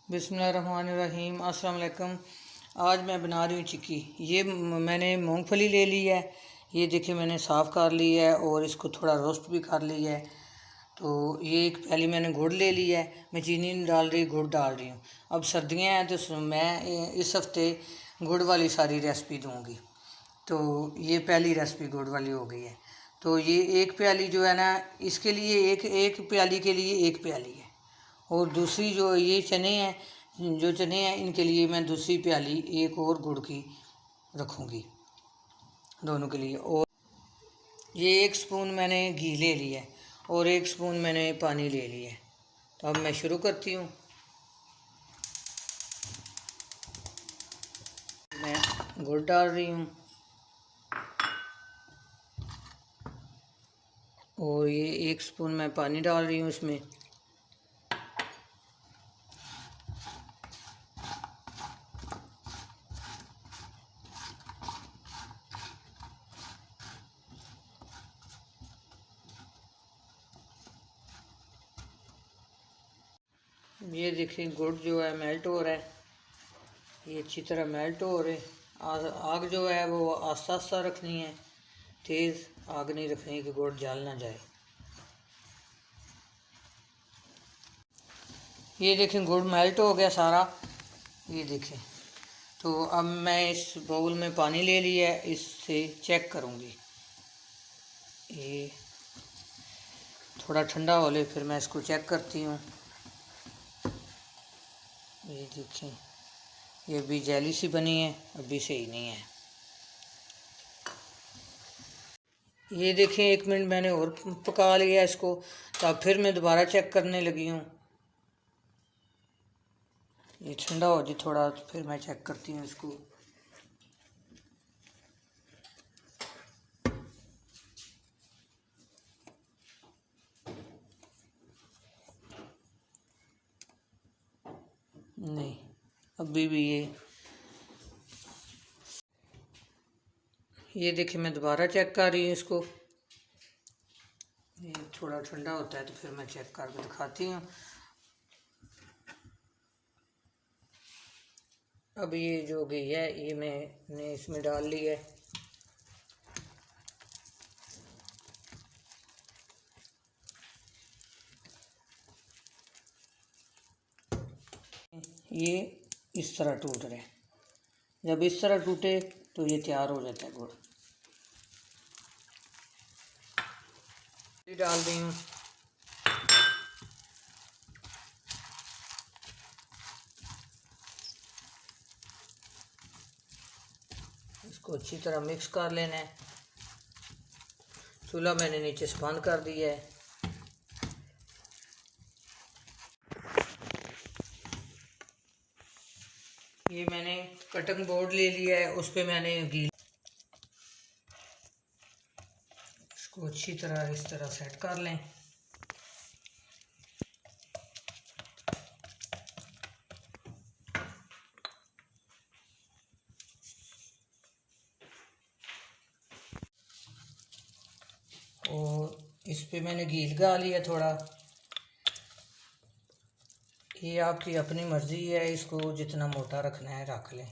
बिस्मिल्लाहिर्रहमानिर्रहीम। अस्सलाम वालेकुम। आज मैं बना रही हूँ चिक्की। ये मैंने मूंगफली ले ली है। ये देखिए मैंने साफ़ कर ली है और इसको थोड़ा रोस्ट भी कर लिया है। तो ये एक प्याली मैंने गुड़ ले लिया है। मैं चीनी नहीं डाल रही, गुड़ डाल रही हूँ। अब सर्दियाँ हैं तो मैं इस हफ्ते गुड़ वाली सारी रेसिपी दूँगी। तो ये पहली रेसिपी गुड़ वाली हो गई है। तो ये एक प्याली जो है ना, इसके लिए एक एक प्याली के लिए एक प्याली है। और दूसरी जो ये चने हैं, जो चने हैं इनके लिए मैं दूसरी प्याली एक और गुड़ की रखूँगी दोनों के लिए। और ये 1 स्पून मैंने घी ले लिया है और 1 स्पून मैंने पानी ले लिया है। तो अब मैं शुरू करती हूँ। मैं गुड़ डाल रही हूँ और ये 1 स्पून मैं पानी डाल रही हूँ इसमें। ये देखिए गुड़ जो है मेल्ट हो रहा है। ये अच्छी तरह मेल्ट हो रहे। आग जो है वो आस्ता आस्ता रखनी है, तेज़ आग नहीं रखनी कि गुड़ जल ना जाए। ये देखें गुड़ मेल्ट हो गया सारा, ये देखें। तो अब मैं इस बाउल में पानी ले लिया है, इससे चेक करूँगी। ये थोड़ा ठंडा हो ले फिर मैं इसको चेक करती हूँ। ये देखें, ये अभी जेली सी बनी है, अभी सही नहीं है। ये देखें 1 मिनट मैंने और पका लिया इसको। तो अब फिर मैं दोबारा चेक करने लगी हूँ। ये ठंडा हो जाए थोड़ा तो फिर मैं चेक करती हूँ इसको। नहीं, अभी भी ये देखिए मैं दोबारा चेक कर रही हूँ इसको। ये थोड़ा ठंडा होता है तो फिर मैं चेक करके दिखाती हूँ। अब ये जो गई है ये मैंने इसमें डाल ली है। ये इस तरह टूट रहे। जब इस तरह टूटे तो ये तैयार हो जाता है गुड़। डाल रही हूँ। इसको अच्छी तरह मिक्स कर लेना है। चूल्हा मैंने नीचे से बंद कर दिया है। ये मैंने कटिंग बोर्ड ले लिया है, उस पर मैंने घी, इसको अच्छी तरह इस तरह सेट कर लें। और इस पे मैंने घी लगा लिया थोड़ा। ये आपकी अपनी मर्ज़ी है, इसको जितना मोटा रखना है रख लें।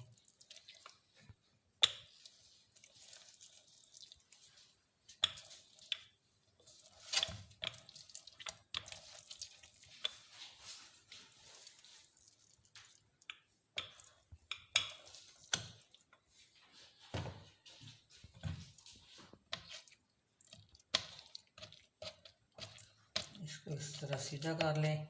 इसको इस तरह सीधा कर लें।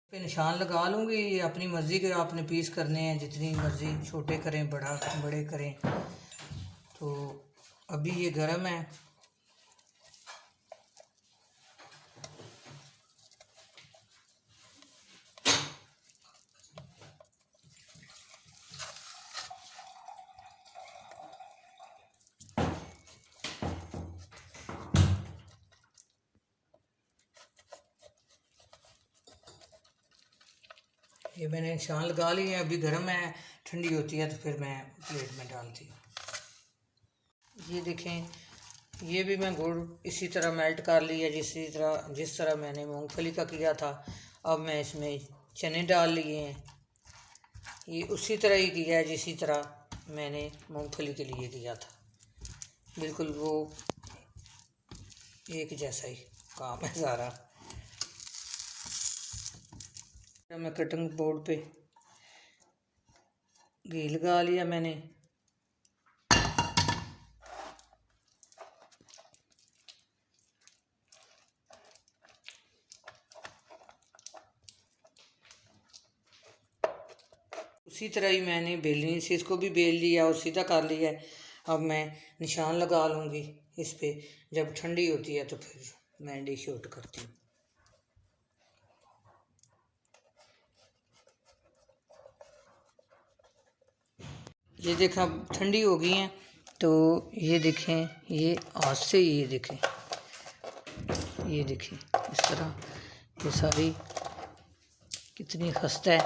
पे निशान लगा लूँगी। ये अपनी मर्ज़ी के आपने पीस करने हैं, जितनी मर्ज़ी, छोटे करें बड़े करें। तो अभी ये गर्म है। ये मैंने निशान लगा लिए हैं, अभी गर्म है, ठंडी होती है तो फिर मैं प्लेट में डालती हूँ। ये देखें, ये भी मैं गुड़ इसी तरह मेल्ट कर लिया जिस तरह मैंने मूंगफली का किया था। अब मैं इसमें चने डाल लिए हैं, ये उसी तरह ही किया है जिसी तरह मैंने मूंगफली के लिए किया था, बिल्कुल वो एक जैसा ही काम है सारा। मैं कटिंग बोर्ड पे घी लगा लिया मैंने। उसी तरह ही मैंने बेलनी से इसको भी बेल लिया और सीधा कर लिया है। अब मैं निशान लगा लूँगी इस पे, जब ठंडी होती है तो फिर मैं डिश आउट करती हूँ। ये देखें, अब ठंडी हो गई हैं तो ये देखें, ये हाथ से ये देखें इस तरह ये सारी कितनी खस्ता है।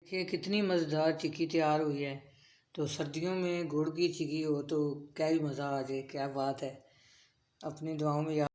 देखिए कितनी मज़ेदार चिक्की तैयार हुई है। तो सर्दियों में गुड़ की चिक्की हो तो क्या ही मज़ा आ जाए, क्या बात है। अपनी दुआओं में याद